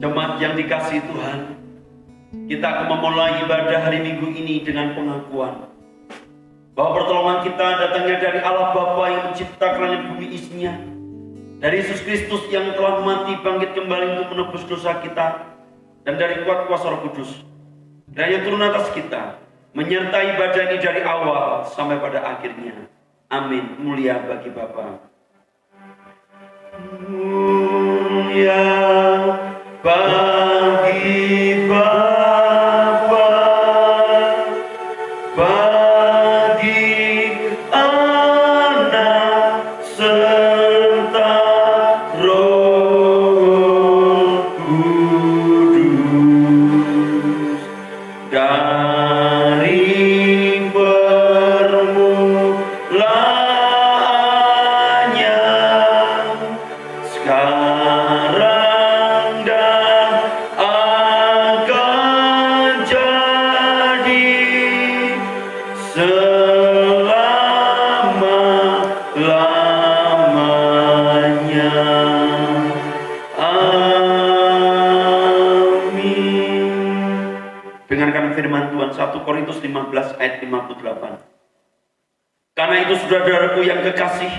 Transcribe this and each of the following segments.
Jemaat yang dikasihi Tuhan, kita akan memulai ibadah hari Minggu ini dengan pengakuan bahwa pertolongan kita datangnya dari Allah Bapa yang menciptakan langit bumi isinya, dari Yesus Kristus yang telah mati bangkit kembali untuk menebus dosa kita, dan dari kuat kuasa Roh Kudus. Kiranya turun atas kita, menyertai ibadah ini dari awal sampai pada akhirnya. Amin. Mulia bagi Bapa. Mulia bagi Bapa, bagi Anak serta Roh Kudus, dari permulaannya, sekarang selama-lamanya. Amin. Dengarkan firman Tuhan 1 Korintus 15 ayat 58. Karena itu saudara-saudaraku yang kekasih,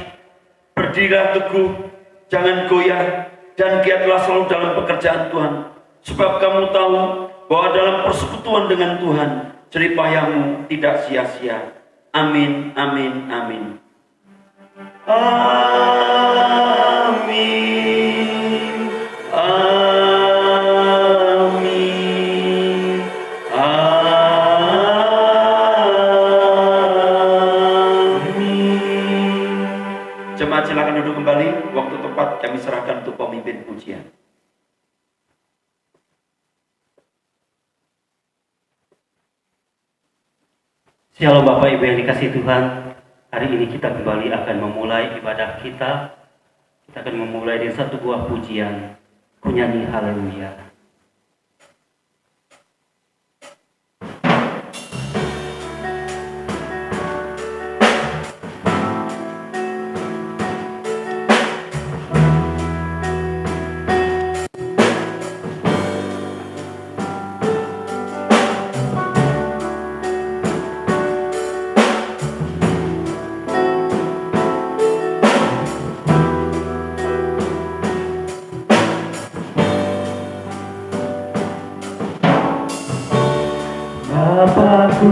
berdirilah teguh, jangan goyah, dan giatlah selalu dalam pekerjaan Tuhan. Sebab kamu tahu bahwa dalam persekutuan dengan Tuhan, jerih payahmu tidak sia-sia. Amin, amin, amin. Amin, amin, amin. Jemaat silakan duduk kembali. Waktu tepat kami serahkan untuk pemimpin pujian. Shalom Bapak Ibu yang dikasihi Tuhan. Hari ini kita kembali akan memulai ibadah kita. Kita akan memulai dengan satu buah pujian, kunyanyi haleluya. Bapakku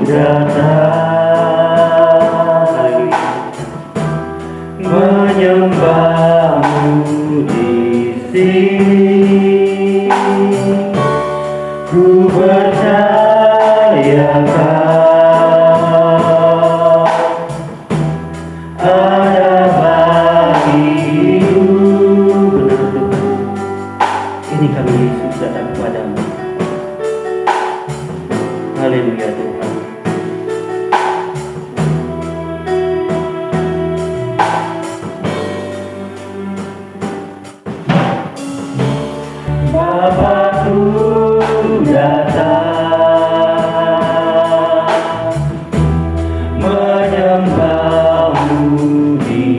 datang menyembahmu di sini, ku percaya kau ada bagiku. Benar Tuhan, ini kami Yesus datang kepadamu. Haleluya Tuhan. Bapakku datang menyembahmu di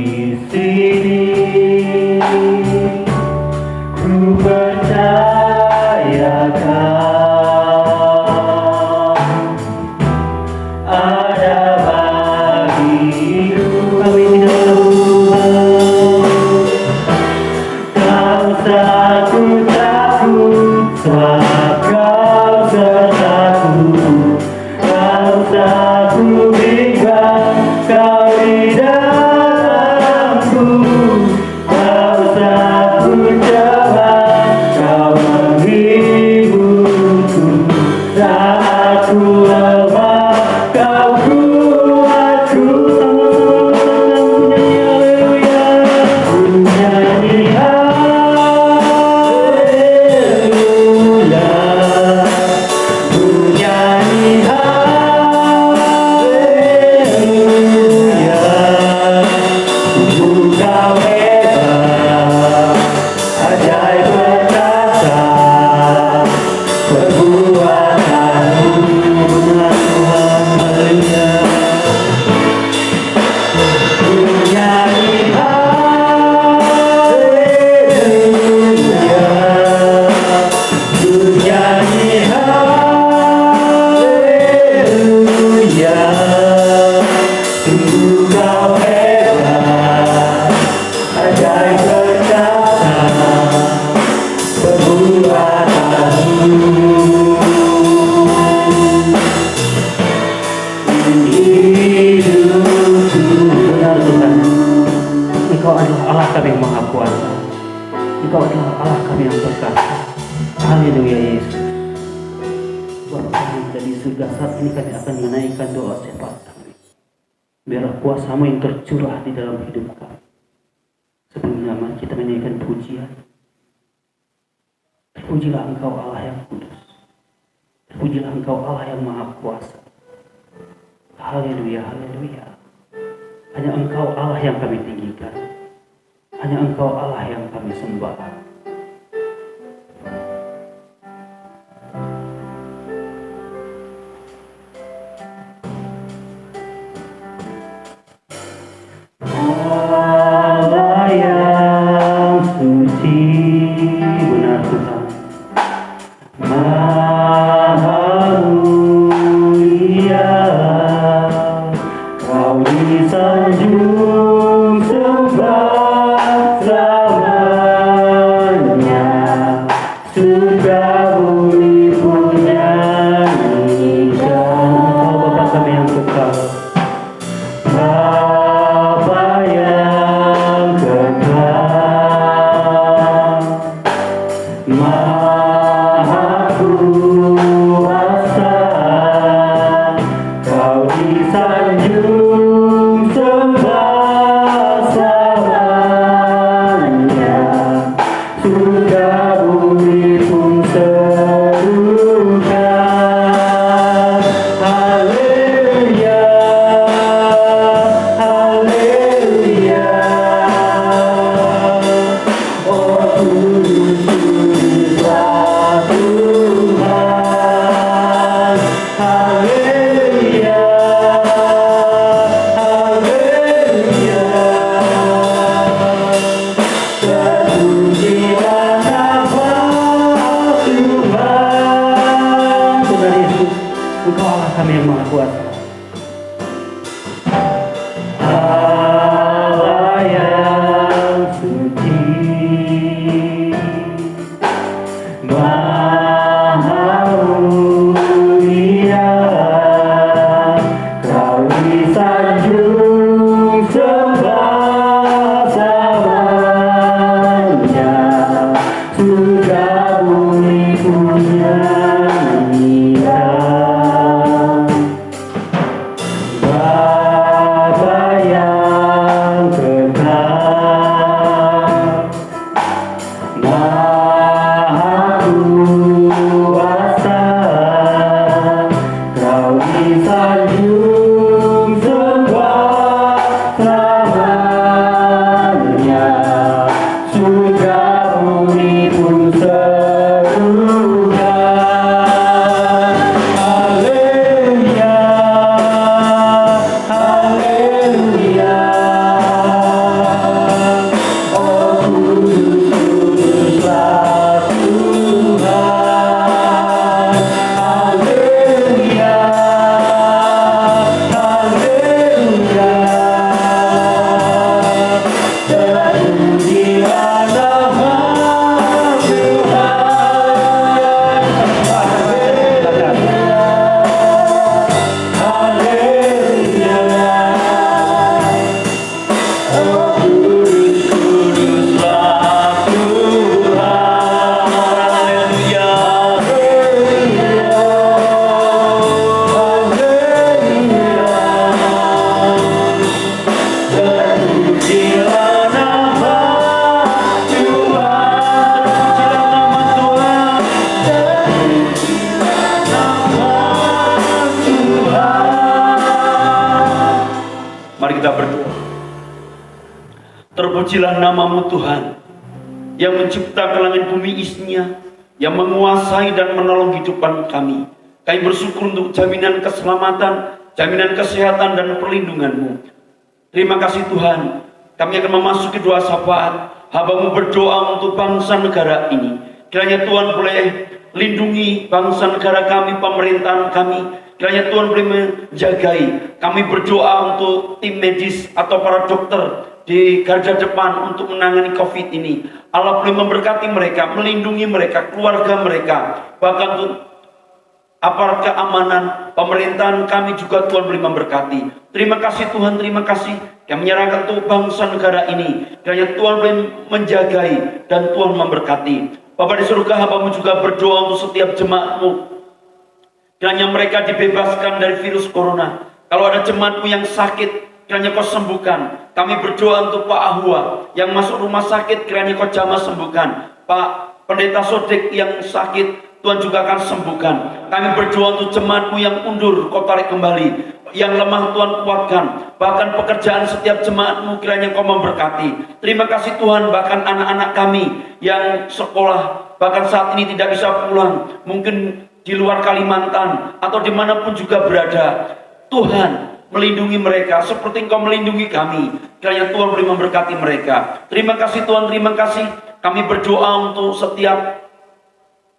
Engkau adalah Allah kami yang Maha Kuasa. Engkau adalah Allah kami yang perkasa. Haleluya Yesus. Bapa kami dari surga, saat ini kami akan menaikkan doa syafaat kami. Biarlah kuasa-Mu yang tercurah di dalam hidup kami. Sebelumnya mari kita menaikkan pujian. Terpujilah Engkau Allah yang kudus. Terpujilah Engkau Allah yang Maha Kuasa. Haleluya, haleluya. Hanya Engkau Allah yang kami tinggikan. Hanya Engkau Allah yang kami sembah. Allah yang suci, benar Tuhan. Maha mulia, Kau disanjung sembah selamanya. Sudah bumi punya Engkau Bapa kami yang kekal. Bapa yang kekal, Maha Kuasa, Kau disanjung sembah selamanya. Sudah bumi pun serukan. Haleluya, haleluya. Oh kudus, kuduslah Tuhan. Haleluya, haleluya. Terpujilah nama Tuhan. Tuhan Yesus, Engkau Allah kami yang Maha Kuasa. Allah yang suci, Maha mulia, Kau disanjung sembah selamanya. Sudah bumi punya Engkau. Bapa yang kekal, Maha Kuasa, Kau disanjung sembah selamanya. Sudah bumi pun serukan. Haleluya, haleluya. Oh kudus, kuduslah Tuhan. Haleluya, haleluya. Terpujilah nama Tuhan. Haleluya, oh kudus, kuduslah Tuhan. Haleluya, terpujilah nama Tuhan. Terpujilah nama Tuhan. Mari kita berdoa. Terpujilah namamu Tuhan, yang menciptakan langit bumi isinya, yang menguasai dan menolong kehidupan kami. Kami bersyukur untuk jaminan keselamatan, jaminan kesehatan dan perlindungan-Mu. Terima kasih Tuhan. Kami akan memasuki doa syafaat. Hamba-Mu berdoa untuk bangsa negara ini. Kiranya Tuhan boleh lindungi bangsa negara kami, pemerintahan kami. Kiranya Tuhan boleh menjagai. Kami berdoa untuk tim medis atau para dokter di garda depan untuk menangani COVID ini. Allah boleh memberkati mereka, melindungi mereka, keluarga mereka, bahkan untuk aparat keamanan, pemerintahan kami juga Tuhan boleh memberkati. Terima kasih Tuhan, terima kasih. Kami menyerahkan untuk bangsa negara ini. Kiranya Tuhan boleh menjagai dan Tuhan memberkati. Bapa di surga, hamba-Mu juga berdoa untuk setiap jemaat-Mu. Kiranya mereka dibebaskan dari virus corona. Kalau ada jemaat-Mu yang sakit, kiranya Kau sembuhkan. Kami berdoa untuk Pak Ahua yang masuk rumah sakit, kiranya Kau jamah sembuhkan. Pak Pendeta Sodik yang sakit, Tuhan juga akan sembuhkan. Kami berdoa untuk jemaat-Mu yang undur, Kau tarik kembali. Yang lemah Tuhan kuatkan. Bahkan pekerjaan setiap jemaat-Mu kiranya Kau memberkati. Terima kasih Tuhan, bahkan anak-anak kami yang sekolah, bahkan saat ini tidak bisa pulang, mungkin di luar Kalimantan atau dimanapun juga berada. Tuhan melindungi mereka seperti Engkau melindungi kami. Kiranya Tuhan boleh memberkati mereka. Terima kasih Tuhan, terima kasih. Kami berdoa untuk setiap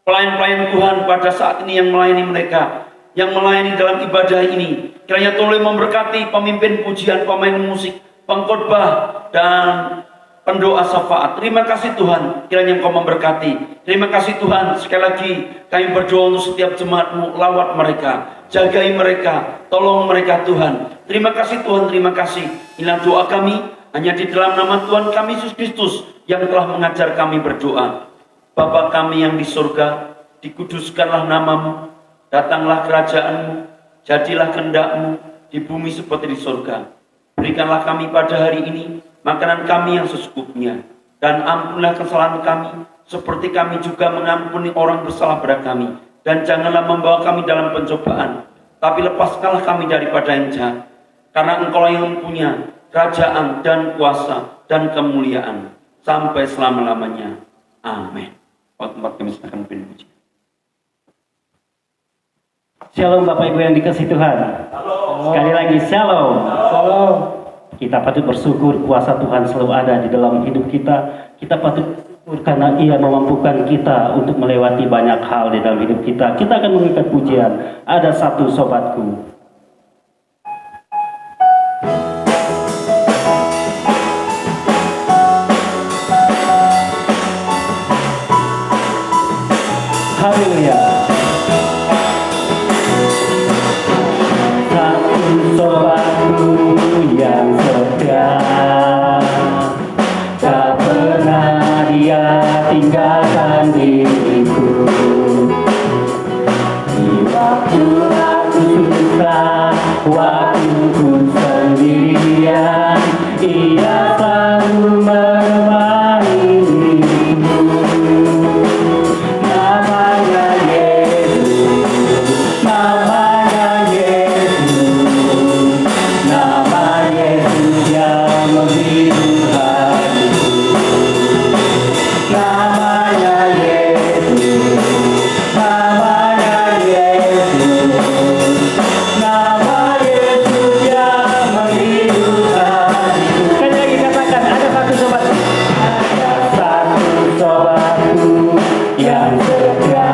pelayan-pelayan Tuhan pada saat ini yang melayani mereka, yang melayani dalam ibadah ini. Kiranya Tuhan boleh memberkati pemimpin pujian, pemain musik, pengkhotbah, dan pendoa syafaat. Terima kasih Tuhan, kiranya Engkau memberkati. Terima kasih Tuhan, sekali lagi kami berdoa untuk setiap jemaat-Mu, lawat mereka, jagai mereka, tolong mereka Tuhan. Terima kasih Tuhan, terima kasih. Inilah doa kami, hanya di dalam nama Tuhan kami Yesus Kristus yang telah mengajar kami berdoa. Bapa kami yang di surga, dikuduskanlah nama-Mu, datanglah kerajaan-Mu, jadilah kehendak-Mu di bumi seperti di surga. Berikanlah kami pada hari ini makanan kami yang secukupnya, dan ampunilah kesalahan kami, seperti kami juga mengampuni orang bersalah pada kami. Dan janganlah membawa kami dalam pencobaan, tapi lepaskanlah kami daripada yang jahat. Karena Engkau yang mempunyai kerajaan dan kuasa dan kemuliaan sampai selama-lamanya. Amin. Waktu tempat kami silakan puji. Shalom Bapak Ibu yang dikasihi Tuhan. Sekali lagi shalom. Salam. Kita patut bersyukur kuasa Tuhan selalu ada di dalam hidup kita. Kita patut bersyukur karena Ia memampukan kita untuk melewati banyak hal di dalam hidup kita. Kita akan mengikat pujian. Ada satu sobatku. Haleluya. Sobatku yang setia, tak pernah dia tinggalkan diriku. Di waktu aku susah, waktu ku sendirian, Ia selalu menemani diriku. Namanya Yesus, namanya Yesus, nama Yesus yang menghibur hatiku. Namanya Yesus, namanya Yesus, nama Yesus yang menghibur hatiku. Sekali lagi katakan, ada satu sobat, ada satu sobatku yang setia,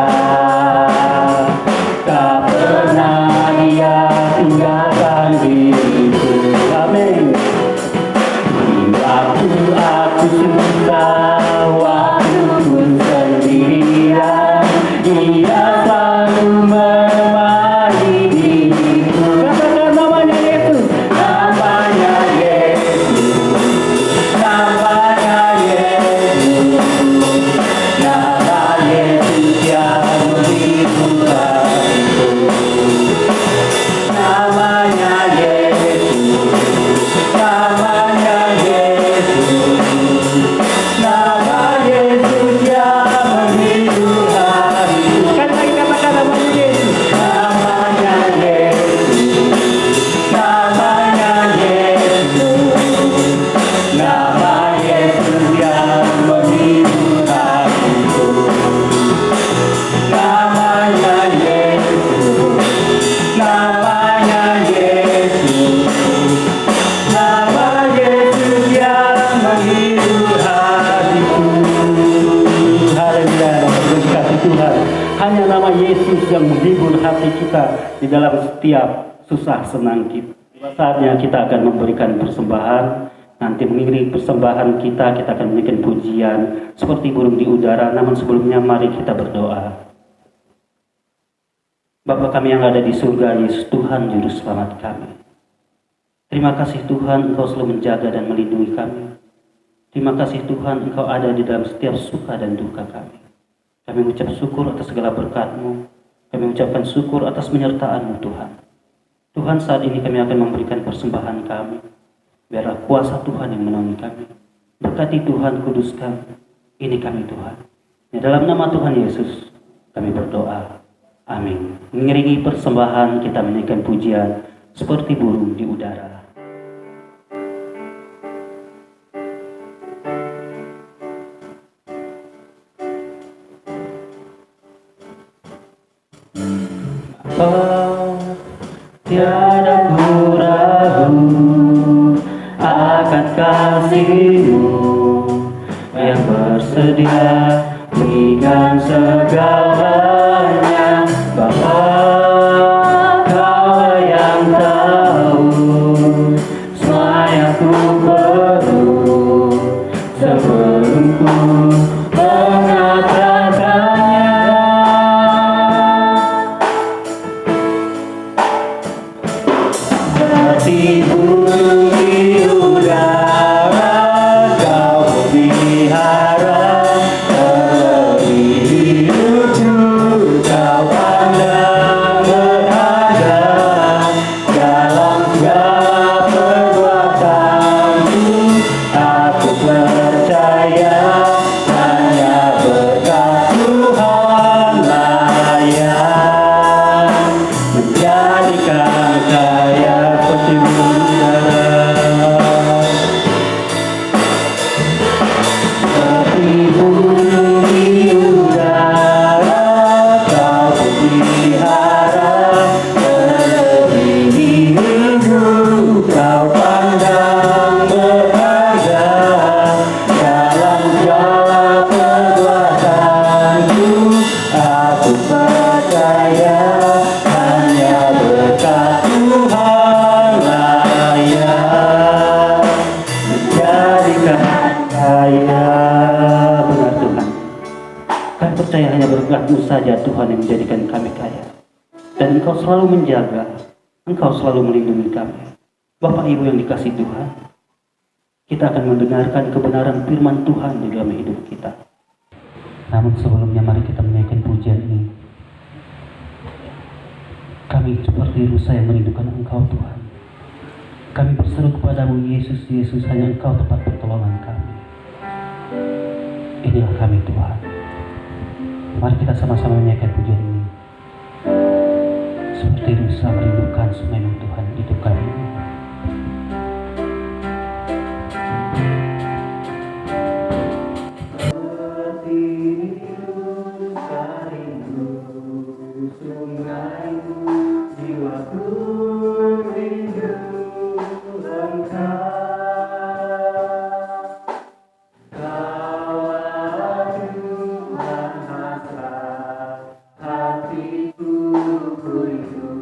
tak pernah dia tinggalkan diriku. Amin. Di waktu aku susah, waktu ku sendirian, Ia selalu menemani diriku. Katakan namanya Yesus, namanya Yesus, namanya Yesus, nama Yesus yang menghibur hatiku. Namanya Yesus, namanya Yesus, nama Yesus yang menghibur hatiku. Sekali lagi katakan namanya Yesus, namanya Yesus, namanya Yesus, nama Yesus yang menghibur hatiku. Namanya Yesus, namanya Yesus, nama Yesus yang menghibur hatiku. Haleluya, berkati Tuhan. Hanya nama Yesus yang menghibur hati kita di dalam setiap susah senang kita. Saatnya kita akan memberikan persembahan. Nanti mengiringi persembahan kita akan memberikan pujian seperti burung di udara. Namun sebelumnya mari kita berdoa. Bapa kami yang ada di surga, Yesus Tuhan Juru Selamat kami. Terima kasih Tuhan, Engkau selalu menjaga dan melindungi kami. Terima kasih Tuhan, Engkau ada di dalam setiap suka dan duka kami. Kami mengucap syukur atas segala berkat-Mu. Kami mengucapkan syukur atas penyertaan-Mu Tuhan. Tuhan, saat ini kami akan memberikan persembahan kami. Biarlah kuasa Tuhan yang menaungi kami. Berkati Tuhan, kuduskan ini kami Tuhan. Di dalam nama Tuhan Yesus kami berdoa. Amin. Mengiringi persembahan kita menaikkan pujian seperti burung di udara. Tiada ku ragu akan kasih-Mu yang bersedia berikan segalanya. Bapa, Kau yang tahu semua yang ku perlu sebelum ku mengatakannya. Seperti burung di udara Kau pelihara, terlebih hidupku Kau pandang berharga. Dalam segala perbuatanku aku percaya hanya berkat Tuhan layak menjadikan kaya seperti udara. Seperti burung di udara Kau pelihara, terlebih hidup Kau pandang berharga. Dalam segala perbuatanku aku percaya hanya berkat Tuhan layak menjadikan kaya. Benar Tuhan, kami percaya hanya berkat-Mu saja Tuhan yang menjadikan kami kaya. Dan Engkau selalu menjaga, Engkau selalu melindungi kami. Bapak Ibu yang dikasihi Tuhan, kita akan mendengarkan kebenaran firman Tuhan di dalam hidup kita. Namun sebelumnya mari kita menaikkan pujian ini. Kami seperti rusa yang merindukan Engkau Tuhan. Kami berseru kepadamu Yesus, Yesus, hanya Engkau tempat pertolongan kami. Inilah kami Tuhan. Mari kita sama-sama menaikkan pujian ini. Seperti rusa merindukan memang Tuhan hidup kami. Hatiku rindu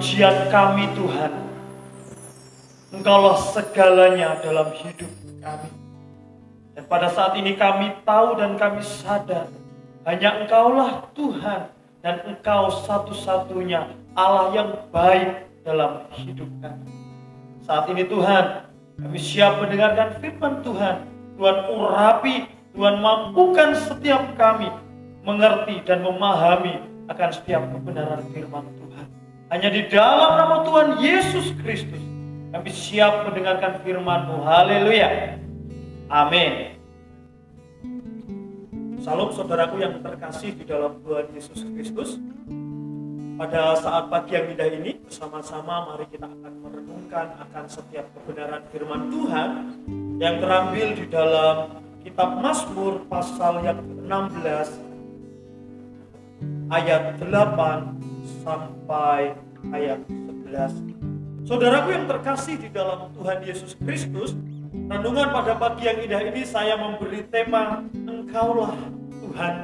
ujian kami Tuhan. Engkaulah segalanya dalam hidup kami. Dan pada saat ini kami tahu dan kami sadar, hanya Engkaulah Tuhan dan Engkau satu-satunya Allah yang baik dalam hidup kami. Saat ini Tuhan, kami siap mendengarkan firman Tuhan. Tuhan urapi, Tuhan mampukan setiap kami mengerti dan memahami akan setiap kebenaran firman Tuhan. Hanya di dalam nama Tuhan Yesus Kristus kami siap mendengarkan firman-Mu. Haleluya. Amin. Salam saudaraku yang terkasih di dalam Tuhan Yesus Kristus. Pada saat pagi yang indah ini, bersama-sama mari kita akan merenungkan akan setiap kebenaran firman Tuhan yang terambil di dalam kitab Mazmur pasal yang ke-16 ayat 8 sampai ayat 11. Saudaraku yang terkasih di dalam Tuhan Yesus Kristus, renungan pada pagi yang indah ini saya memberi tema Engkaulah Tuhan.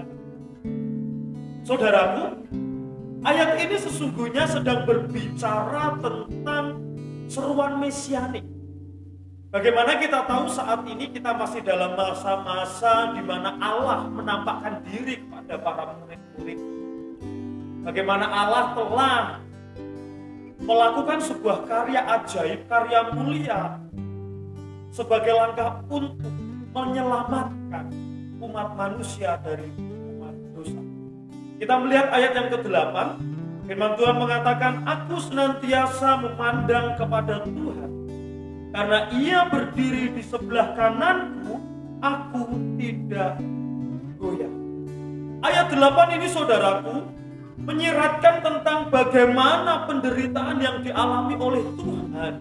Saudaraku, ayat ini sesungguhnya sedang berbicara tentang seruan mesianik. Bagaimana kita tahu saat ini kita masih dalam masa-masa di mana Allah menampakkan diri kepada para murid-murid. Bagaimana Allah telah melakukan sebuah karya ajaib, karya mulia sebagai langkah untuk menyelamatkan umat manusia dari umat dosa. Kita melihat ayat yang ke-8, firman Tuhan mengatakan, "Aku senantiasa memandang kepada Tuhan, karena Ia berdiri di sebelah kananku, aku tidak goyah." Ayat 8 ini saudaraku menyiratkan tentang bagaimana penderitaan yang dialami oleh Tuhan,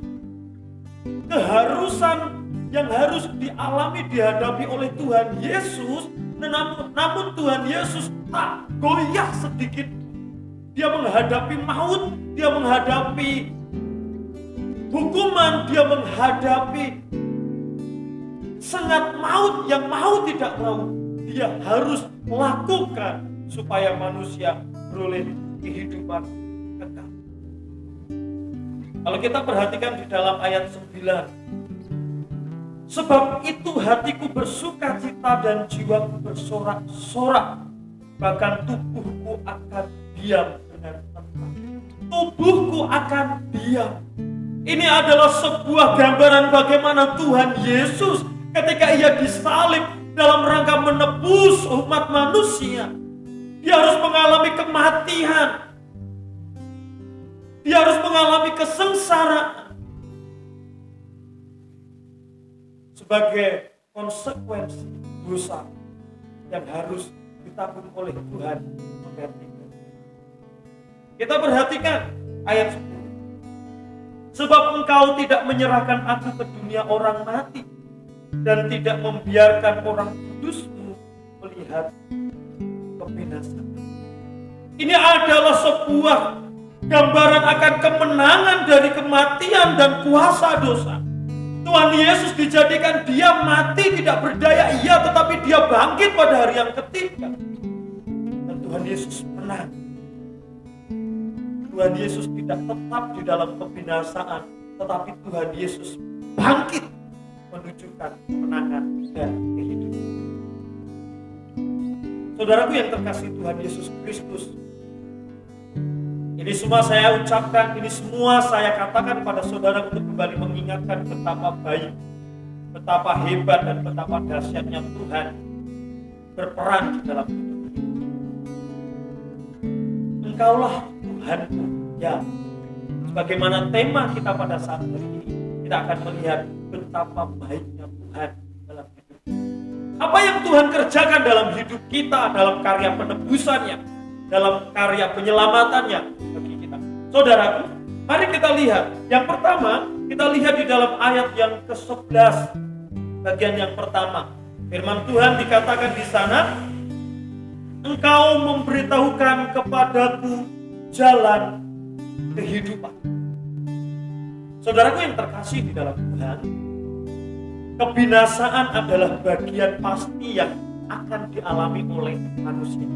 keharusan yang harus dialami, dihadapi oleh Tuhan Yesus, namun Tuhan Yesus tak goyah sedikit. Dia menghadapi maut, dia menghadapi hukuman, dia menghadapi sengat maut yang mau tidak mau. Dia harus melakukan supaya manusia beroleh kehidupan kekal. Kalau kita perhatikan di dalam ayat 9, "Sebab itu hatiku bersuka cita dan jiwaku bersorak-sorak, bahkan tubuhku akan diam dengan tenang." Tubuhku akan diam. Ini adalah sebuah gambaran bagaimana Tuhan Yesus ketika Ia disalib dalam rangka menebus umat manusia, Dia harus mengalami kematian. Dia harus mengalami kesengsaraan sebagai konsekuensi dosa yang harus ditanggung oleh Tuhan menggantikan. Kita perhatikan ayat 10. "Sebab Engkau tidak menyerahkan aku ke dunia orang mati dan tidak membiarkan orang kudus-Mu melihat kebinasaan." Ini adalah sebuah gambaran akan kemenangan dari kematian dan kuasa dosa. Tuhan Yesus dijadikan Dia mati tidak berdaya, iya, tetapi Dia bangkit pada hari yang ketiga. Dan Tuhan Yesus menang. Tuhan Yesus tidak tetap di dalam kebinasaan, tetapi Tuhan Yesus bangkit menunjukkan kemenangan dan kehidupan. Saudaraku yang terkasih Tuhan Yesus Kristus, ini semua saya ucapkan, ini semua saya katakan pada saudara untuk kembali mengingatkan betapa baik, betapa hebat dan betapa dahsyatnya Tuhan berperan di dalam hidup kita. Engkaulah Tuhanku, ya. Sebagaimana tema kita pada saat ini, kita akan melihat betapa baiknya Tuhan dalam hidup. Apa yang Tuhan kerjakan dalam hidup kita, dalam karya penebusannya, dalam karya penyelamatannya bagi kita. Saudaraku, mari kita lihat. Yang pertama, kita lihat di dalam ayat yang ke-11, bagian yang pertama. Firman Tuhan dikatakan di sana, "Engkau memberitahukan kepadaku jalan kehidupan." Saudaraku yang terkasih di dalam Tuhan, kebinasaan adalah bagian pasti yang akan dialami oleh manusia.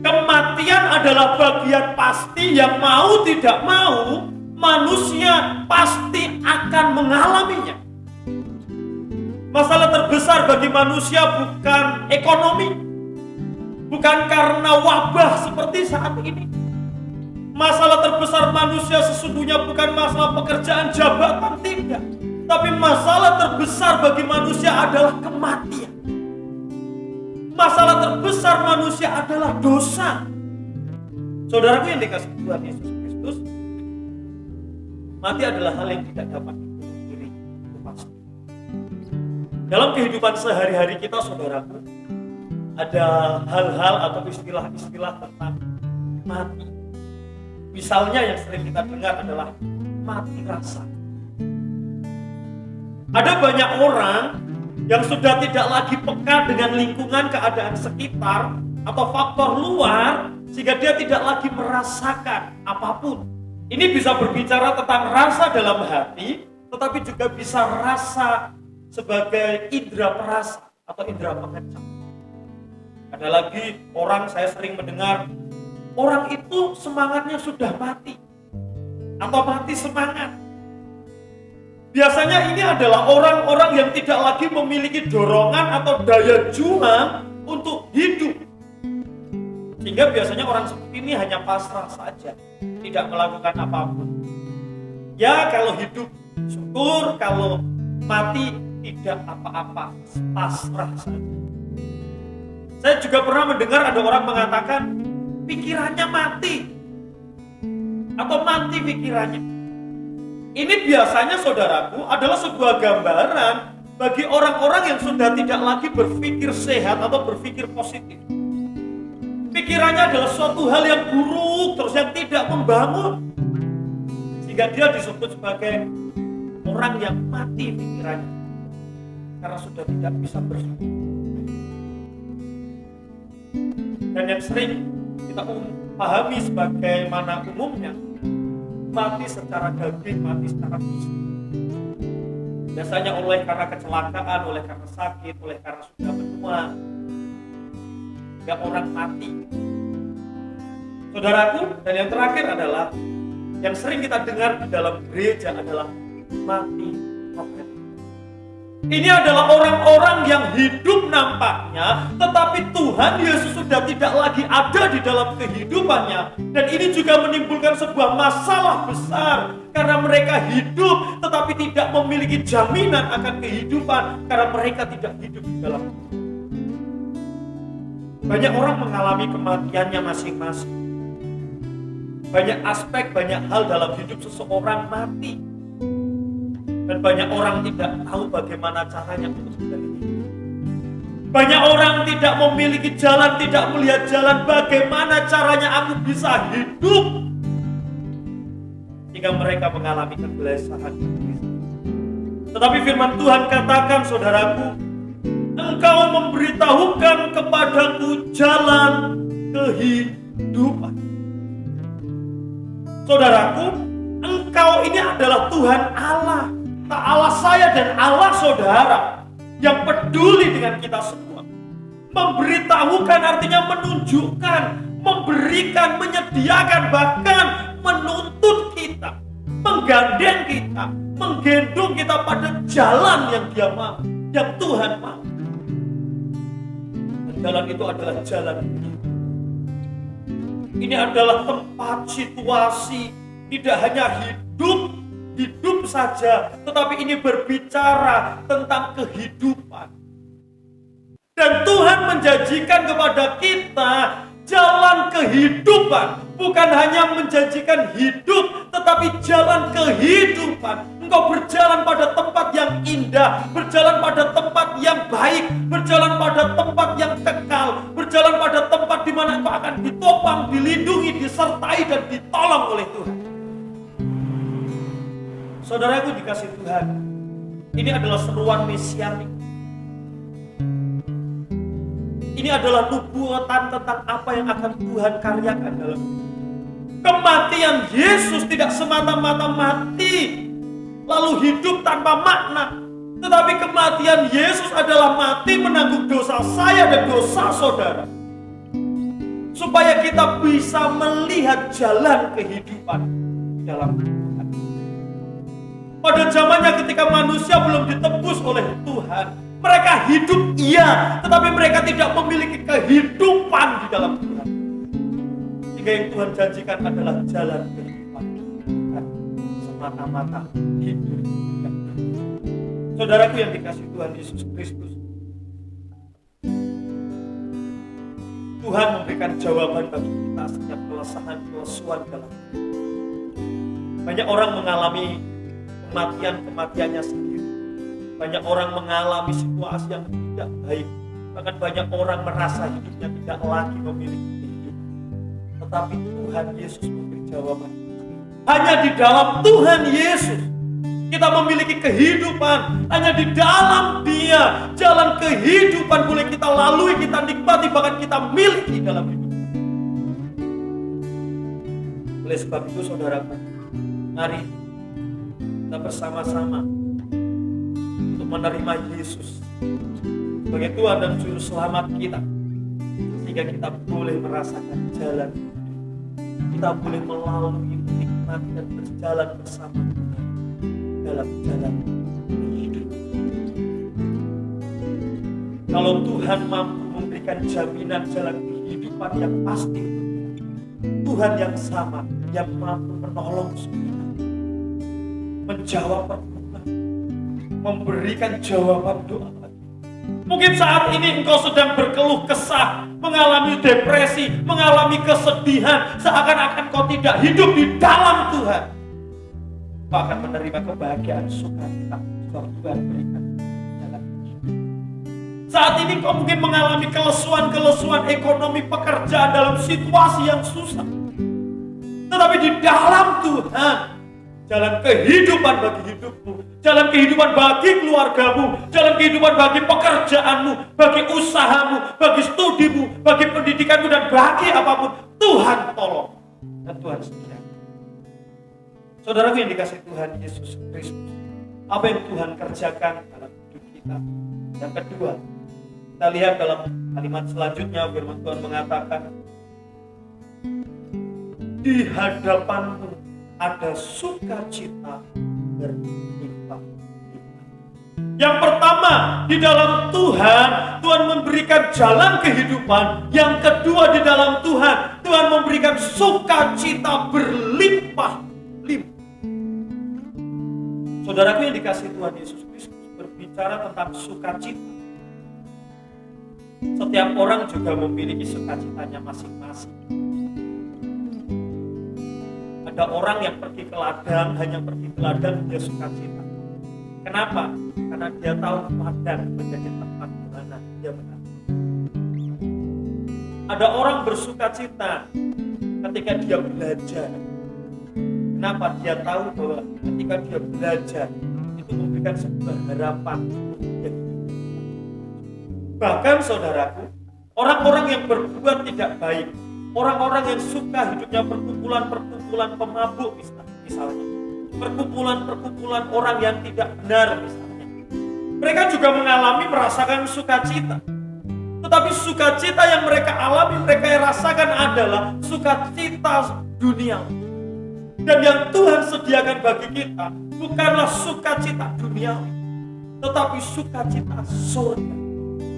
Kematian adalah bagian pasti yang mau tidak mau manusia pasti akan mengalaminya. Masalah terbesar bagi manusia bukan ekonomi, bukan karena wabah seperti saat ini. Masalah terbesar manusia sesungguhnya bukan masalah pekerjaan, jabatan, tidak. Tapi masalah terbesar bagi manusia adalah kematian. Masalah terbesar manusia adalah dosa. Saudaraku yang dikasihi Tuhan Yesus Kristus, mati adalah hal yang tidak dapat dipungkiri, itu pasti. Dalam kehidupan sehari-hari kita, saudaraku, ada hal-hal atau istilah-istilah tentang mati. Misalnya yang sering kita dengar adalah mati rasa. Ada banyak orang yang sudah tidak lagi peka dengan lingkungan, keadaan sekitar atau faktor luar, sehingga dia tidak lagi merasakan apapun. Ini bisa berbicara tentang rasa dalam hati, tetapi juga bisa rasa sebagai indera perasa atau indera pengecap. Ada lagi orang, saya sering mendengar, orang itu semangatnya sudah mati atau mati semangat. Biasanya ini adalah orang-orang yang tidak lagi memiliki dorongan atau daya juang untuk hidup. Sehingga biasanya orang seperti ini hanya pasrah saja, tidak melakukan apapun. Ya, kalau hidup syukur, kalau mati tidak apa-apa, pasrah saja. Saya juga pernah mendengar ada orang mengatakan pikirannya mati atau mati pikirannya. Ini biasanya, saudaraku, adalah sebuah gambaran bagi orang-orang yang sudah tidak lagi berpikir sehat atau berpikir positif. Pikirannya adalah suatu hal yang buruk, terus yang tidak membangun, sehingga dia disebut sebagai orang yang mati pikirannya karena sudah tidak bisa berpikir. Dan yang sering kita pahami sebagaimana umumnya, mati secara daging, mati secara fisik. Biasanya oleh karena kecelakaan, oleh karena sakit, oleh karena sudah menua, hingga orang mati. Saudaraku, dan yang terakhir adalah yang sering kita dengar di dalam gereja adalah mati rohani. Ini adalah orang-orang yang hidup nampaknya, tetapi Tuhan Yesus sudah tidak lagi ada di dalam kehidupannya. Dan ini juga menimbulkan sebuah masalah besar, karena mereka hidup tetapi tidak memiliki jaminan akan kehidupan, karena mereka tidak hidup di dalam Tuhan. Banyak orang mengalami kematiannya masing-masing. Banyak aspek, banyak hal dalam hidup seseorang mati. Dan banyak orang tidak tahu bagaimana caranya untuk menjadi hidup. Banyak orang tidak memiliki jalan, tidak melihat jalan bagaimana caranya aku bisa hidup, jika mereka mengalami kegelisahan. Tetapi firman Tuhan katakan, saudaraku, Engkau memberitahukan kepadaku jalan kehidupan. Saudaraku, Engkau ini adalah Tuhan Allah, Allah saya dan Allah saudara, yang peduli dengan kita semua. Memberitahukan artinya menunjukkan, memberikan, menyediakan, bahkan menuntut kita, menggandeng kita, menggendong kita pada jalan yang Dia mau, yang Tuhan mau. Dan jalan itu adalah jalan hidup. Ini adalah tempat, situasi, tidak hanya hidup saja, tetapi ini berbicara tentang kehidupan. Dan Tuhan menjanjikan kepada kita jalan kehidupan, bukan hanya menjanjikan hidup, tetapi jalan kehidupan. Engkau berjalan pada tempat yang indah, berjalan pada tempat yang baik, berjalan pada tempat yang kekal, berjalan pada tempat di mana engkau akan ditopang, dilindungi, disertai, dan ditolong oleh Tuhan. Saudaraku dikasih Tuhan, ini adalah seruan mesianik. Ini adalah nubuatan tentang apa yang akan Tuhan karyakan dalam hidup. Kematian Yesus tidak semata-mata mati lalu hidup tanpa makna, tetapi kematian Yesus adalah mati menanggung dosa saya dan dosa saudara. supaya kita bisa melihat jalan kehidupan di dalam Tuhan. Pada zamannya ketika manusia belum ditebus oleh Tuhan, mereka hidup iya, tetapi mereka tidak memiliki kehidupan di dalam Tuhan. Sehingga yang Tuhan janjikan adalah jalan kehidupan, bukan semata-mata hidup. Saudaraku yang dikasihi Tuhan Yesus Kristus, Tuhan memberikan jawaban bagi kita setiap kelesuan dalam hidup. Banyak orang mengalami kematiannya sendiri. Banyak orang mengalami situasi yang tidak baik. Bahkan banyak orang merasa hidupnya tidak lagi memiliki kehidupan. Tetapi Tuhan Yesus memberi jawaban. Hanya di dalam Tuhan Yesus kita memiliki kehidupan. Hanya di dalam Dia jalan kehidupan boleh kita lalui, kita nikmati, bahkan kita miliki dalam hidup. Oleh sebab itu saudaraku, mari kita bersama-sama untuk menerima Yesus sebagai Tuhan dan Juru Selamat kita, sehingga kita boleh merasakan jalan, kita boleh melalui, menikmati dan berjalan bersama Tuhan dalam jalan hidup. Kalau Tuhan mampu memberikan jaminan jalan kehidupan yang pasti, Tuhan yang sama yang mampu menolong kita, menjawab permohonan, memberikan jawaban doa. Mungkin saat ini engkau sedang berkeluh kesah, mengalami depresi, mengalami kesedihan, seakan-akan kau tidak hidup di dalam Tuhan. Kau akan menerima kebahagiaan sukacita sebab Tuhan berikan jalan hidup. Saat ini kau mungkin mengalami kelesuan ekonomi, pekerjaan dalam situasi yang susah. Tetapi di dalam Tuhan, jalan kehidupan bagi hidupmu, jalan kehidupan bagi keluargamu, jalan kehidupan bagi pekerjaanmu, bagi usahamu, bagi studimu, bagi pendidikanmu, dan bagi apapun, Tuhan tolong dan Tuhan setia. Saudaraku yang dikasihi Tuhan Yesus Kristus, apa yang Tuhan kerjakan dalam hidup kita? Yang kedua, kita lihat dalam kalimat selanjutnya, firman Tuhan mengatakan, di hadapanmu ada sukacita berlimpah-limpah. Yang pertama, di dalam Tuhan, Tuhan memberikan jalan kehidupan. Yang kedua, di dalam Tuhan, Tuhan memberikan sukacita berlimpah-limpah. Saudaraku yang dikasihi Tuhan Yesus Kristus, berbicara tentang sukacita. Setiap orang juga memiliki sukacitanya masing-masing. Ada orang yang pergi ke ladang, hanya pergi ke ladang dia sukacita. Kenapa? Karena dia tahu ladang menjadi tempat di mana dia menang. Ada orang bersukacita ketika dia belajar. Kenapa? Dia tahu bahwa ketika dia belajar itu memberikan sebuah harapan untuk dia. Bahkan saudaraku, orang-orang yang berbuat tidak baik, orang-orang yang suka hidupnya perkumpulan pemabuk misalnya, perkumpulan orang yang tidak benar misalnya, mereka juga merasakan sukacita. Tetapi sukacita yang mereka alami, mereka rasakan adalah sukacita dunia. Dan yang Tuhan sediakan bagi kita bukanlah sukacita dunia, tetapi sukacita surga.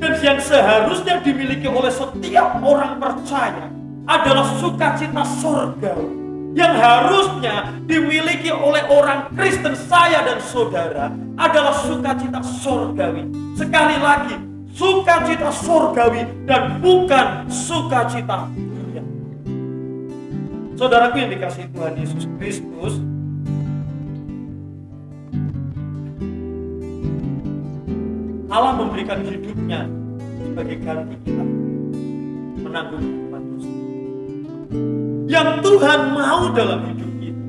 Dan yang seharusnya dimiliki oleh setiap orang percaya adalah sukacita surgawi, yang harusnya dimiliki oleh orang Kristen, saya dan saudara, adalah sukacita surgawi. Sekali lagi, sukacita surgawi dan bukan sukacita dunia. Saudaraku yang dikasihi Tuhan Yesus Kristus, Allah memberikan hidupnya sebagai ganti kita menanggung hukuman dosa. Yang Tuhan mau dalam hidup kita,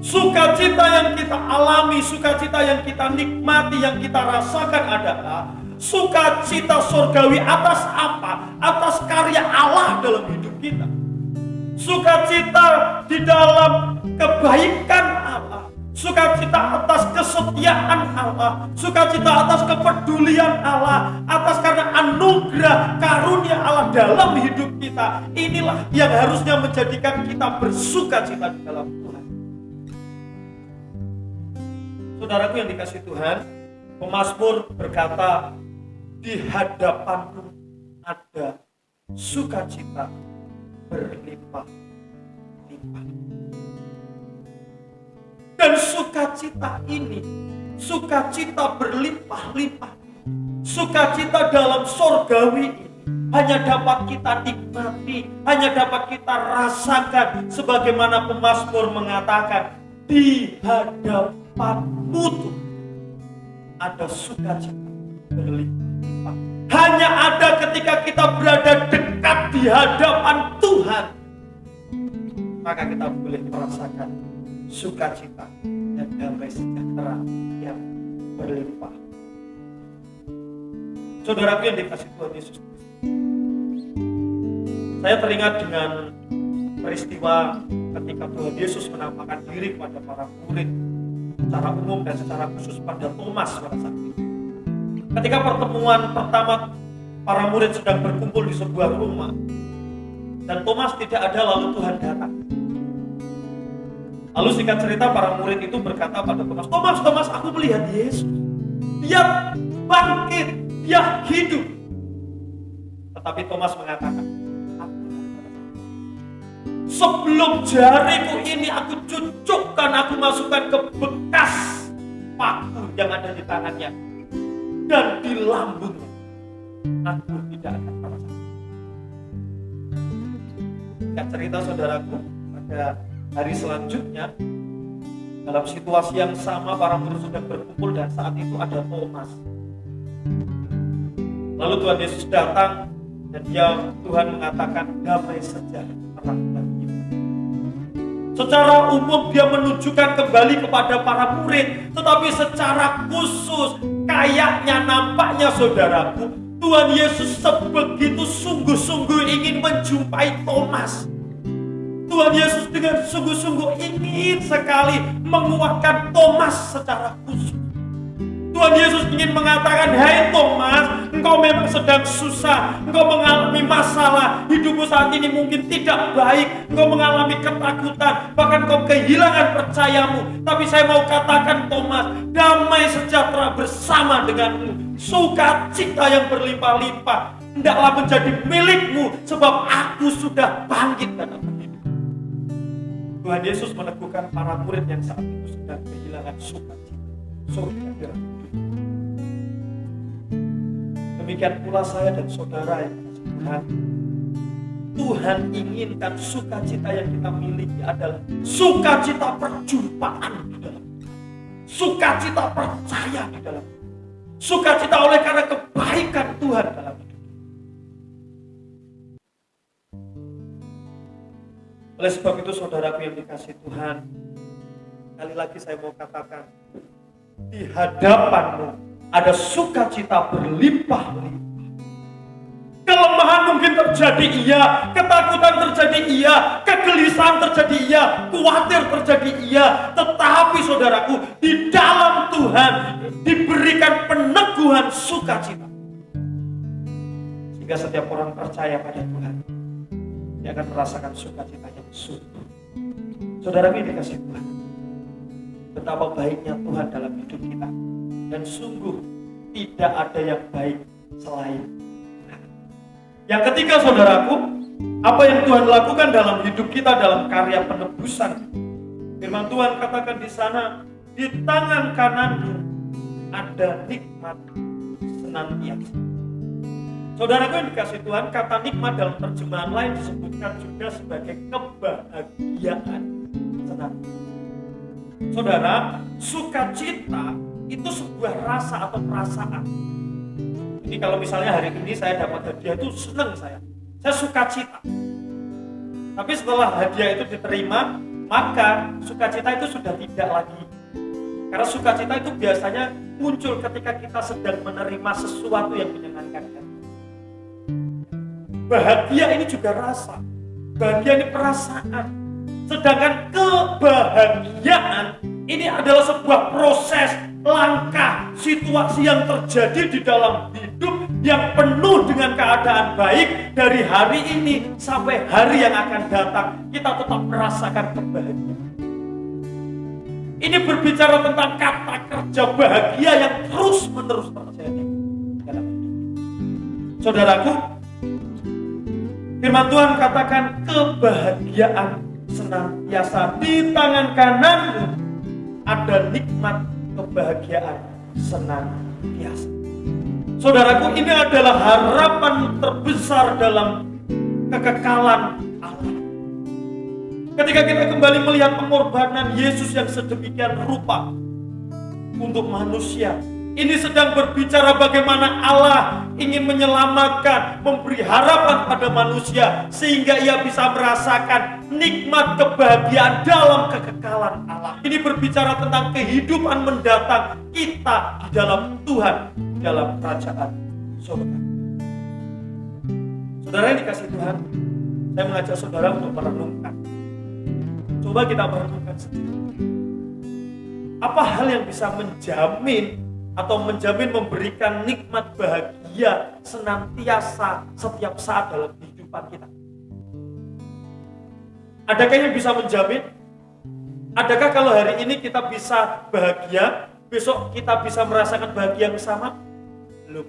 sukacita yang kita alami, sukacita yang kita nikmati, yang kita rasakan adalah sukacita surgawi. Atas apa? Atas karya Allah dalam hidup kita. Sukacita di dalam kebaikan Allah, sukacita atas kesetiaan Allah, sukacita atas kepedulian Allah, atas karena anugerah karunia Allah dalam hidup kita. Inilah yang harusnya menjadikan kita bersukacita di dalam Tuhan. Saudaraku yang dikasihi Tuhan, pemazmur berkata, di hadapanmu ada sukacita berlimpah-limpah. Dan sukacita ini, sukacita berlimpah-limpah, sukacita dalam sorgawi ini hanya dapat kita nikmati, hanya dapat kita rasakan sebagaimana pemazmur mengatakan, di hadapanmu ada sukacita berlimpah-limpah. Hanya ada ketika kita berada dekat di hadapan Tuhan, maka kita boleh merasakan sukacita dan damai sejahtera yang berlimpah. Saudaraku yang dikasihi Tuhan Yesus Kristus, saya teringat dengan peristiwa ketika Tuhan Yesus menampakkan diri kepada para murid secara umum dan secara khusus pada Thomas pada saat itu. Ketika pertemuan pertama para murid sedang berkumpul di sebuah rumah dan Thomas tidak ada, lalu Tuhan datang. Lalu singkat cerita para murid itu berkata pada Thomas, Thomas, aku melihat Yesus. Dia bangkit, dia hidup. Tetapi Thomas mengatakan, sebelum jariku ini aku cucukkan, aku masukkan ke bekas paku yang ada di tangannya dan di lambungnya, aku tidak akan merasakan. Singkat cerita saudaraku, pada hari selanjutnya dalam situasi yang sama para murid sedang berkumpul dan saat itu ada Thomas. Lalu Tuhan Yesus datang dan Tuhan mengatakan damai sejahtera bagi kita. Secara umum dia menunjukkan kembali kepada para murid, tetapi secara khusus kayaknya nampaknya saudaraku, Tuhan Yesus sebegitu sungguh-sungguh ingin menjumpai Thomas. Tuhan Yesus dengan sungguh-sungguh ingin sekali menguatkan Thomas secara khusus. Tuhan Yesus ingin mengatakan, hai Thomas, engkau memang sedang susah, engkau mengalami masalah, hidupmu saat ini mungkin tidak baik, engkau mengalami ketakutan, bahkan engkau kehilangan percayamu. Tapi saya mau katakan Thomas, damai sejahtera bersama denganmu, sukacita yang berlimpah-limpah hendaklah menjadi milikmu, sebab aku sudah bangkit dan aku hidup. Tuhan Yesus meneguhkan para murid yang saat itu sedang kehilangan sukacita. Saudara, demikian pula saya dan saudara yang Tuhan. Tuhan inginkan sukacita yang kita miliki adalah sukacita perjumpaan di dalam Tuhan, sukacita percaya di dalam Tuhan, sukacita oleh karena kebaikan Tuhan dalam hidup. Oleh sebab itu saudaraku yang dikasihi Tuhan, sekali lagi saya mau katakan, di hadapanmu ada sukacita berlimpah-limpah. Kelemahan mungkin terjadi iya, ketakutan terjadi iya, kegelisahan terjadi iya, khawatir terjadi iya. Tetapi saudaraku, di dalam Tuhan diberikan peneguhan sukacita. Sehingga setiap orang percaya pada Tuhan, dia akan merasakan sukacita yang sungguh. Saudaraku yang dikasihi Tuhan, betapa baiknya Tuhan dalam hidup kita, dan sungguh tidak ada yang baik selain Tuhan. Yang ketiga saudaraku, apa yang Tuhan lakukan dalam hidup kita dalam karya penebusan. Firman Tuhan katakan di sana, di tangan kananmu ada nikmat senantiasa. Saudaraku yang dikasihi Tuhan, kata nikmat dalam terjemahan lain disebutkan juga sebagai kebahagiaan senantiasa. Saudara, sukacita itu sebuah rasa atau perasaan. Jadi kalau misalnya hari ini saya dapat hadiah itu senang saya sukacita. Tapi setelah hadiah itu diterima, maka sukacita itu sudah tidak lagi. Karena sukacita itu biasanya muncul ketika kita sedang menerima sesuatu yang menyenangkan. Bahagia ini juga rasa, bahagia ini perasaan. Sedangkan kebahagiaan ini adalah sebuah proses, langkah, situasi yang terjadi di dalam hidup yang penuh dengan keadaan baik dari hari ini sampai hari yang akan datang. Kita tetap merasakan kebahagiaan. Ini berbicara tentang kata kerja bahagia yang terus-menerus terjadi dalam hidup. Saudaraku, firman Tuhan katakan kebahagiaan senantiasa di tangan kananmu, ada nikmat kebahagiaan senantiasa. Saudaraku, ini adalah harapan terbesar dalam kekekalan Allah. Ketika kita kembali melihat pengorbanan Yesus yang sedemikian rupa untuk manusia, ini sedang berbicara bagaimana Allah ingin menyelamatkan, memberi harapan pada manusia sehingga ia bisa merasakan nikmat kebahagiaan dalam kekekalan Allah. Ini berbicara tentang kehidupan mendatang kita di dalam Tuhan, dalam kerajaan surga. Saudara yang dikasihi Tuhan, saya mengajak saudara untuk merenungkan. Coba kita merenungkan sendiri. Apa hal yang bisa menjamin memberikan nikmat bahagia senantiasa setiap saat dalam kehidupan kita? Adakah yang bisa menjamin? Adakah kalau hari ini kita bisa bahagia, besok kita bisa merasakan bahagia yang sama? Belum.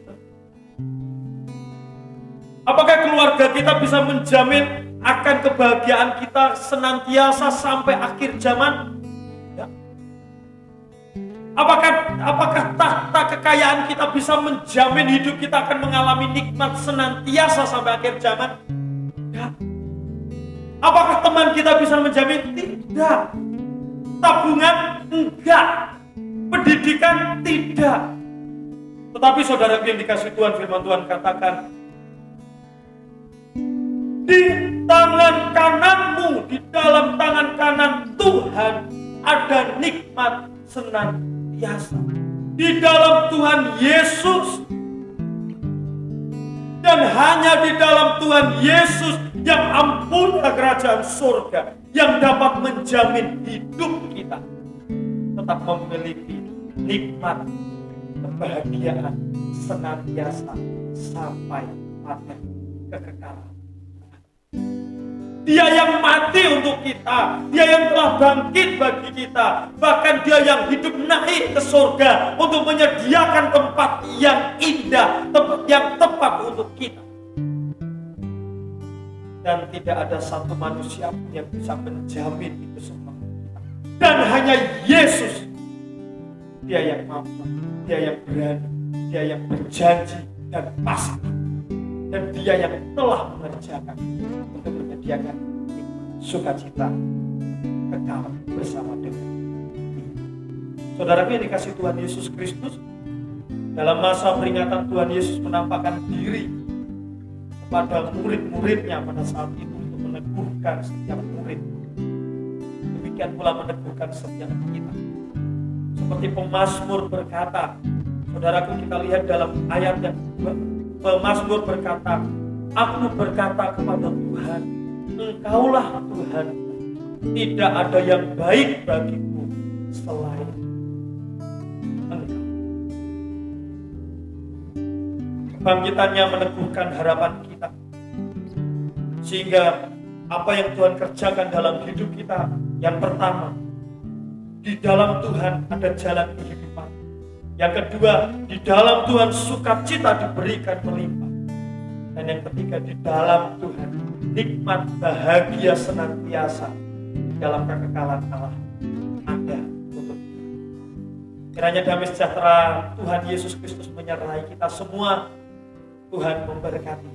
Apakah keluarga kita bisa menjamin akan kebahagiaan kita senantiasa sampai akhir zaman? Ya. Apakah tahta kekayaan kita bisa menjamin hidup kita akan mengalami nikmat senantiasa sampai akhir zaman? Ya. Apakah teman kita bisa menjamin? Tidak. Tabungan? Enggak. Pendidikan? Tidak. Tetapi saudara yang dikasih Tuhan, firman Tuhan katakan, di tangan kananmu, di dalam tangan kanan Tuhan ada nikmat senantiasa. Di dalam Tuhan Yesus, dan hanya di dalam Tuhan Yesus yang ampunnya kerajaan surga, yang dapat menjamin hidup kita tetap memiliki nikmat kebahagiaan senantiasa sampai pada kekekalan. Dia yang mati untuk kita, dia yang telah bangkit bagi kita, bahkan dia yang hidup naik ke surga untuk menyediakan tempat yang indah, tempat yang tepat untuk kita. Dan tidak ada satu manusia pun yang bisa menjamin itu semua. Dan hanya Yesus, dia yang mampu, dia yang berani, dia yang berjanji dan pasti. Dan dia yang telah mengerjakan untuk menyediakan sukacita kekal bersama dengan dia. Saudaraku yang dikasih Tuhan Yesus Kristus, dalam masa peringatan Tuhan Yesus menampakkan diri kepada murid-muridnya pada saat itu untuk meneguhkan setiap murid. Demikian pula meneguhkan setiap kita. Seperti pemazmur berkata, saudaraku, kita lihat dalam ayat yang kedua, pemazmur berkata, aku berkata kepada Tuhan, Engkaulah Tuhan, tidak ada yang baik bagiku selain Engkau. Kebangkitannya meneguhkan harapan kita, sehingga apa yang Tuhan kerjakan dalam hidup kita, yang pertama, di dalam Tuhan ada jalan kehidupan. Yang kedua, di dalam Tuhan sukacita diberikan melimpah. Dan yang ketiga, di dalam Tuhan nikmat bahagia senantiasa dalam kekekalan Allah ada untuk kita. Kiranya damai sejahtera Tuhan Yesus Kristus menyertai kita semua. Tuhan memberkati.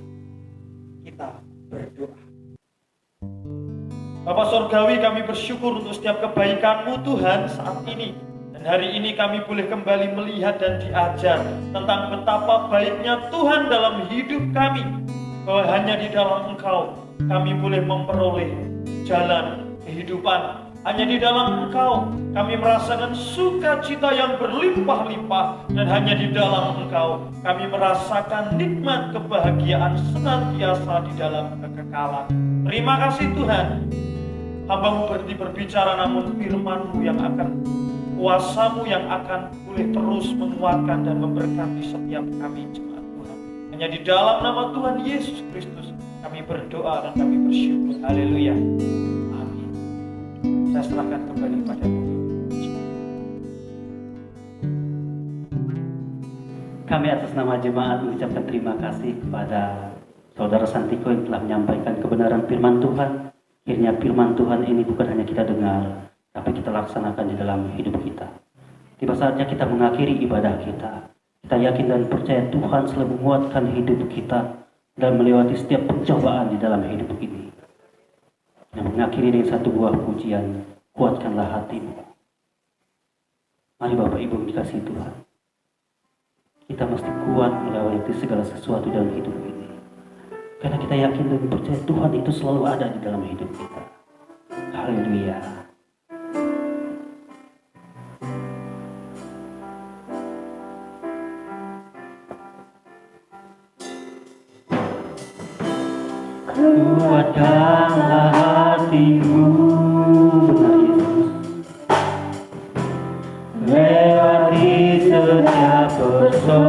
Kita berdoa. Bapa Surgawi, kami bersyukur untuk setiap kebaikan-Mu Tuhan saat ini. Dan hari ini kami boleh kembali melihat dan diajar tentang betapa baiknya Tuhan dalam hidup kami. Bahwa hanya di dalam Engkau kami boleh memperoleh jalan kehidupan. Hanya di dalam Engkau kami merasakan sukacita yang berlimpah-limpah. Dan hanya di dalam Engkau kami merasakan nikmat kebahagiaan senantiasa di dalam kekekalan. Terima kasih Tuhan. Hamba-Mu berhenti berbicara, namun firman-Mu yang akan, kuasa-Mu yang akan boleh terus menguatkan dan memberkati setiap kami jemaat Tuhan. Hanya di dalam nama Tuhan Yesus Kristus kami berdoa dan kami bersyukur. Haleluya. Amin. Saya serahkan kembali pada Tuhan. Kami atas nama jemaat mengucapkan terima kasih kepada Saudara Santiko yang telah menyampaikan kebenaran firman Tuhan. Akhirnya firman Tuhan ini bukan hanya kita dengar, tapi kita laksanakan di dalam hidup kita. Tiba saatnya kita mengakhiri ibadah kita. Kita yakin dan percaya Tuhan selalu menguatkan hidup kita dan melewati setiap pencobaan di dalam hidup ini. Yang mengakhiri dengan satu buah pujian, kuatkanlah hatimu. Mari Bapak Ibu dikasihi Tuhan. Kita mesti kuat melewati segala sesuatu dalam hidup ini. Karena kita yakin dan percaya Tuhan itu selalu ada di dalam hidup kita. Haleluya. Kuatkanlah hatimu, benar Yesus. Lewati setiap persoalan,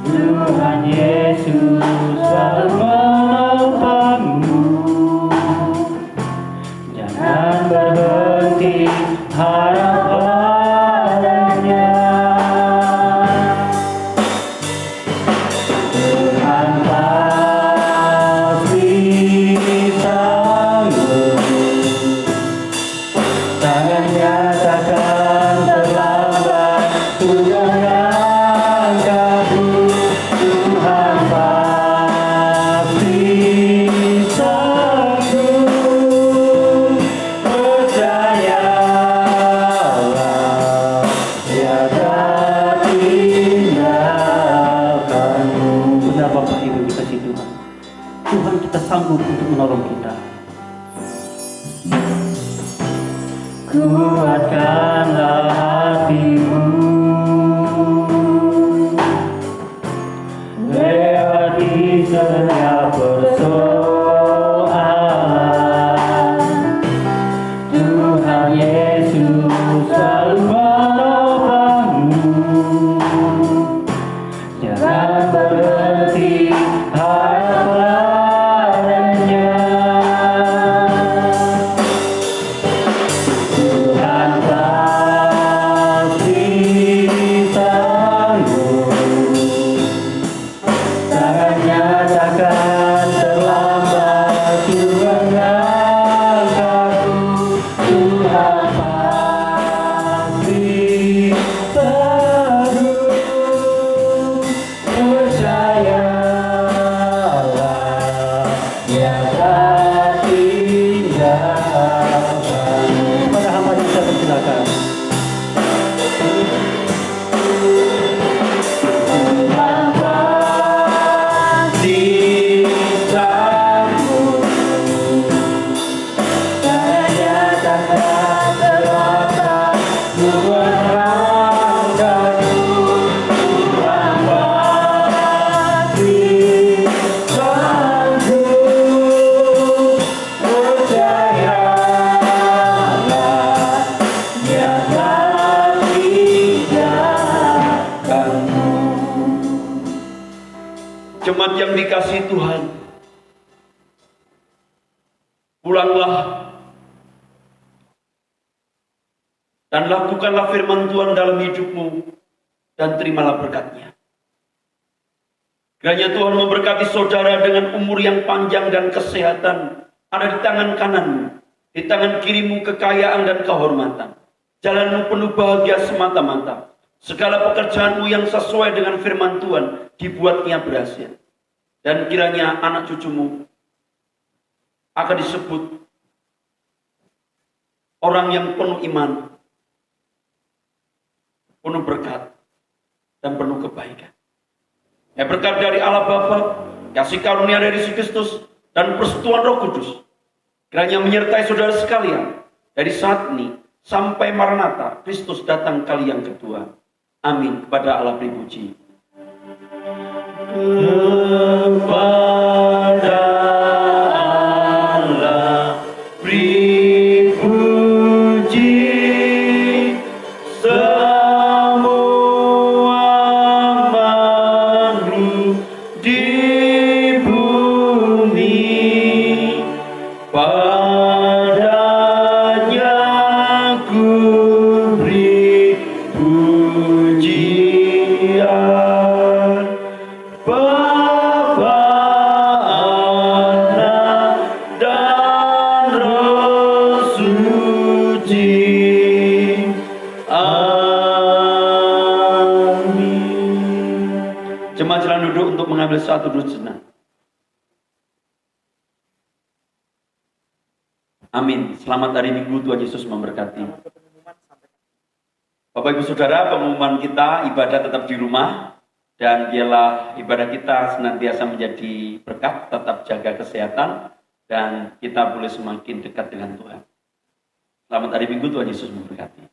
Tuhan Yesus selalu menopangmu. Jangan berhenti harap padanya. Tuhan pasti sanggup. Tangannya takkan terlambat untuk mengangkatmu. Tuhan pasti sanggup. Percayalah, Dia tak tinggalkanmu. Benar Bapak Ibu dikasihi Tuhan. Tuhan kita sanggup untuk menolong kita. Kuatkanlah hatimu, lewati setiap persoalan. Tuhan Yesus selalu menopangmu. Jangan berhenti harap padanya. Tuhan pasti sanggup. Tangannya takkan terlambat untuk mengangkatmu. Tuhan pasti sanggup. Percayalah, Dia tak tinggalkanmu. Pada hamba yang saya persilakan. Tuhan pasti sanggup. Tangannya takkan terlambat untuk mengangkatmu. Tuhan pasti sanggup. Percayalah, Dia tak tinggalkanmu. Jemaat yang dikasihi Tuhan, pulanglah dan lakukanlah firman Tuhan dalam hidupmu dan terimalah berkat-Nya. Kiranya Tuhan memberkati saudara dengan umur yang panjang dan kesehatan ada di tangan kananmu, di tangan kirimu kekayaan dan kehormatan. Jalanmu penuh bahagia semata-mata. Segala pekerjaanmu yang sesuai dengan firman Tuhan dibuatnya berhasil. Dan kiranya anak cucumu akan disebut orang yang penuh iman, penuh berkat, dan penuh kebaikan. Berkat dari Allah Bapa, kasih karunia dari Yesus Kristus, dan persekutuan Roh Kudus kiranya menyertai saudara sekalian dari saat ini sampai Maranatha, Kristus datang kali yang kedua. Amin. Kepada Allah beri puji. Kepada Allah beri puji semua satu duduk sejenak. Amin. Selamat hari Minggu, Tuhan Yesus memberkati. Bapak Ibu Saudara, pengumuman kita ibadah tetap di rumah dan biarlah ibadah kita senantiasa menjadi berkat, tetap jaga kesehatan dan kita boleh semakin dekat dengan Tuhan. Selamat hari Minggu, Tuhan Yesus memberkati.